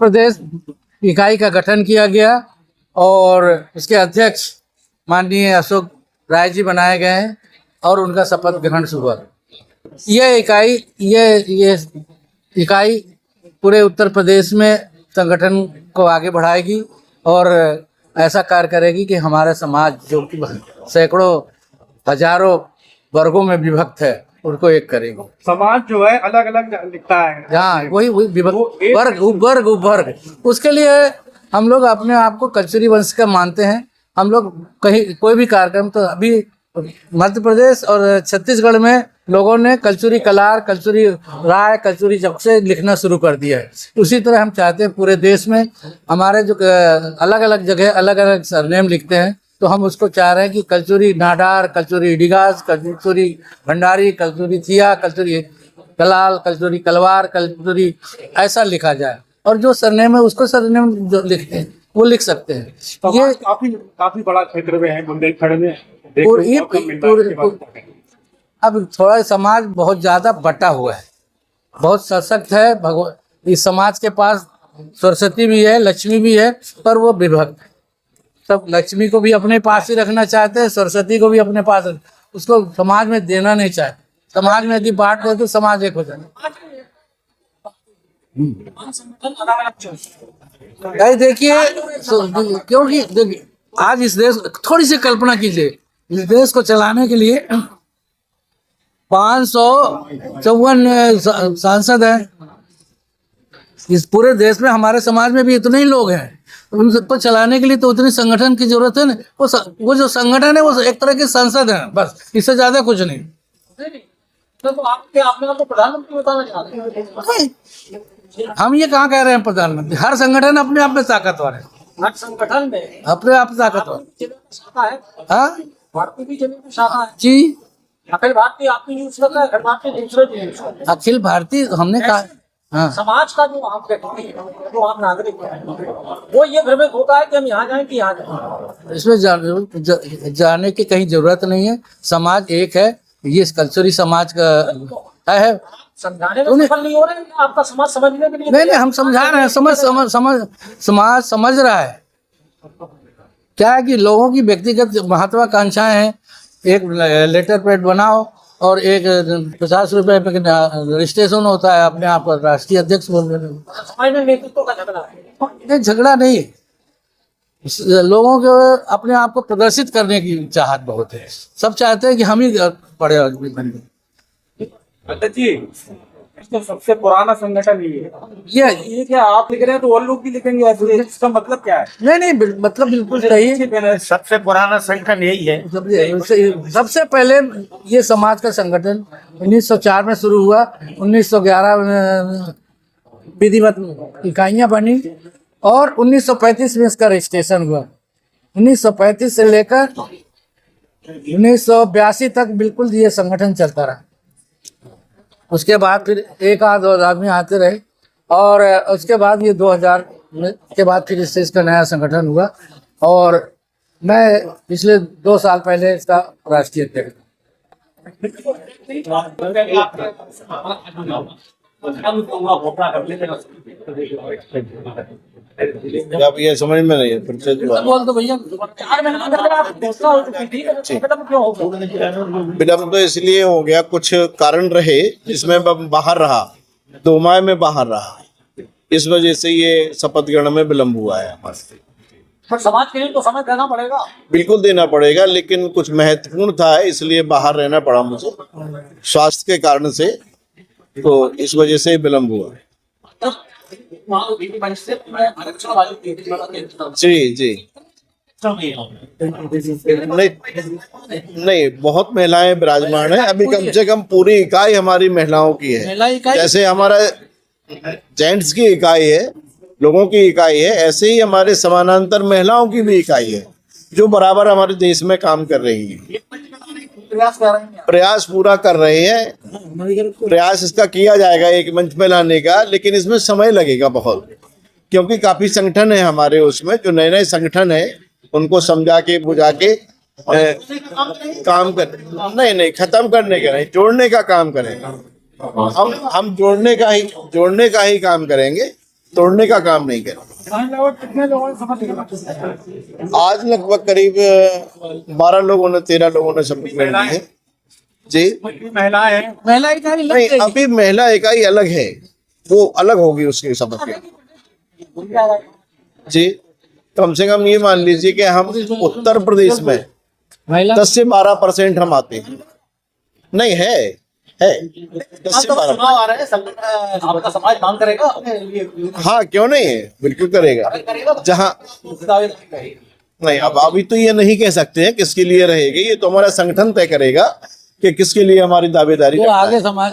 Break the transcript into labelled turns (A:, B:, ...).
A: प्रदेश इकाई का गठन किया गया और उसके अध्यक्ष माननीय अशोक राय जी बनाए गए हैं और उनका शपथ ग्रहण हुआ। ये इकाई पूरे उत्तर प्रदेश में संगठन को आगे बढ़ाएगी और ऐसा कार्य करेगी कि हमारा समाज जो कि सैकड़ों हजारों वर्गों में विभक्त है उनको एक करेगी।
B: समाज जो है अलग अलग दिखता है।
A: हाँ, वही विभक्त वर्ग उसके लिए हम लोग अपने आप को कल्चरी वंश का मानते हैं। हम लोग कहीं कोई भी कार्यक्रम, तो अभी मध्य प्रदेश और छत्तीसगढ़ में लोगों ने कल्चरी कलार, कल्चरी राय, कल्चरी जब से लिखना शुरू कर दिया है। उसी तरह हम चाहते हैं पूरे देश में हमारे जो अलग अलग जगह अलग अलग सरनेम लिखते हैं, तो हम उसको चाह रहे हैं कि कल्चरी नाडार, कल्चरी डिगास, कल्चरी भंडारी, कल्चरी थिया, कल्चरी कलाल, कल्चरी कलवार, कल्चरी ऐसा लिखा जाए। और जो सरनेम है उसको सरनेम जो लिखते हैं वो लिख सकते हैं। ये
B: काफी बड़ा क्षेत्र में है बुंदेलखंड में।
A: अब थोड़ा समाज बहुत ज्यादा बटा हुआ है, बहुत सशक्त है। भगवान इस समाज के पास सरस्वती भी है, लक्ष्मी भी है, पर वो विभक्त है। सब लक्ष्मी को भी अपने पास ही रखना चाहते हैं, सरस्वती को भी अपने पास, उसको समाज में देना नहीं चाहते। समाज में यदि बांट दे तो समाज एक हो जाए। देखिए, क्योंकि देखिए आज इस देश, थोड़ी सी कल्पना कीजिए, इस देश को चलाने के लिए 554 सांसद हैं। इस पूरे देश में हमारे समाज में भी इतने ही लोग हैं, उन सबको चलाने के लिए तो उतनी संगठन की जरूरत है ना। वो जो संगठन है वो एक तरह के संसद है, बस, इससे ज्यादा कुछ नहीं।
C: तो आपने प्रधानमंत्री बताना चाहते हैं?
A: हम ये कहाँ कह रहे हैं प्रधानमंत्री? हर संगठन अपने आप में ताकतवर है,
C: हर संगठन में
A: अपने आप ताकतवर
C: शाखा है।
A: हाँ
C: भारतीय भी जमीन शाखा है
A: जी।
C: अखिल भारतीय आपकी यूज करता है, अखिल भारतीय दूसरे भी यूज करते हैं।
A: अखिल भारतीय हमने कहा। हाँ,
C: समाज का जो आप व्यक्ति है, जो आप नागरिक हैं, वो ये भ्रमित होता है कि हम यहाँ जाएं कि यहाँ जाएं।
A: इसमें जाने की कहीं जरूरत नहीं है। समाज एक है, ये कल्चरी समाज का है।
C: समझाने में सफल नहीं हो रहे हैं, आपका समाज समझने के लिए
A: नहीं, हम समझा रहे हैं। समाज समझ रहा है। क्या है कि लोगों की व्यक्तिगत महत्वाकांक्षाएं हैं। एक लेटर पैड बनाओ और एक 50 रुपए पे रजिस्ट्रेशन होता है, अपने आप राष्ट्रीय अध्यक्ष बोल रहे हैं।
C: समाज में नेतृत्व का झगड़ा है।
A: झगड़ा नहीं है, लोगों को अपने आप को प्रदर्शित करने की चाहत बहुत है। सब चाहते हैं कि हम ही बड़े आदमी बन गए।
B: जी, तो सबसे पुराना संगठन ये क्या आप लिख रहे हैं तो और लोग भी लिखेंगे ऐसे? इसका मतलब क्या है?
A: नहीं, मतलब बिल्कुल सही है।
B: सबसे पुराना संगठन यही है।
A: सबसे पहले ये समाज का संगठन 1904 में शुरू हुआ। 1911 में विधिवत इकाइयां बनी और 1935 में इसका रजिस्ट्रेशन हुआ। 1935 से लेकर 1982 तक बिल्कुल ये संगठन चलता रहा। उसके बाद फिर एक आध आदमी आते रहे और उसके बाद ये 2000 के बाद फिर इससे इसका नया संगठन हुआ और मैं पिछले 2 साल पहले इसका राष्ट्रीय अध्यक्ष।
D: अब ये समझ में नहीं है,
A: बोल दो भैया।
D: विलम्ब तो इसलिए हो गया, कुछ कारण रहे जिसमें बाहर रहा, 2 माह में बाहर रहा, इस वजह से ये शपथ ग्रहण में विलम्ब हुआ है।
C: पर समाज के लिए तो समय देना पड़ेगा।
D: बिल्कुल देना पड़ेगा, लेकिन कुछ महत्वपूर्ण था इसलिए बाहर रहना पड़ा मुझे, स्वास्थ्य के कारण से, तो इस वजह से विलम्ब हुआ। जी नहीं, बहुत महिलाएं विराजमान है। अभी कम से कम पूरी इकाई हमारी महिलाओं की है। जैसे हमारा जेंट्स की इकाई है, लोगों की इकाई है, ऐसे ही हमारे समानांतर महिलाओं की भी इकाई है जो बराबर हमारे देश में काम कर रही है। प्रयास पूरा कर रहे हैं। प्रयास इसका किया जाएगा एक मंच पे लाने का, लेकिन इसमें समय लगेगा बहुत, क्योंकि काफी संगठन है हमारे उसमें, जो नए संगठन है उनको समझा के बुझा के काम कर, नहीं खत्म करने का नहीं, जोड़ने का काम करेंगे। हम जोड़ने का ही काम करेंगे। तोड़ने का काम नहीं करेंगे।
B: कितने लोगों ने शपथ ली?
D: आज लगभग करीब 12 लोगों ने 13 लोगों ने शपथ ले ली है जी।
B: महिलाएं हैं।
A: महिला इकाई लग
D: नहीं,
A: गई।
D: अभी महिला इकाई अलग है, वो अलग होगी उसकी शपथ के जी। कम से कम ये मान लीजिए कि हम उत्तर प्रदेश में
A: महिला
D: 10 से 12% हम आते हैं। नहीं है 10 से 12।
C: चुनाव आ रहे हैं, आपका समाज मांग करेगा अपने लिए।
D: हाँ, क्यों नहीं है, बिल्कुल करेगा। जहाँ नहीं, अब अभी तो ये नहीं कह सकते हैं किसके लिए रहेगी, ये तो हमारा संगठन तय करेगा कि किसके लिए हमारी दावेदारी
A: जो
D: करना है।
A: आगे समाज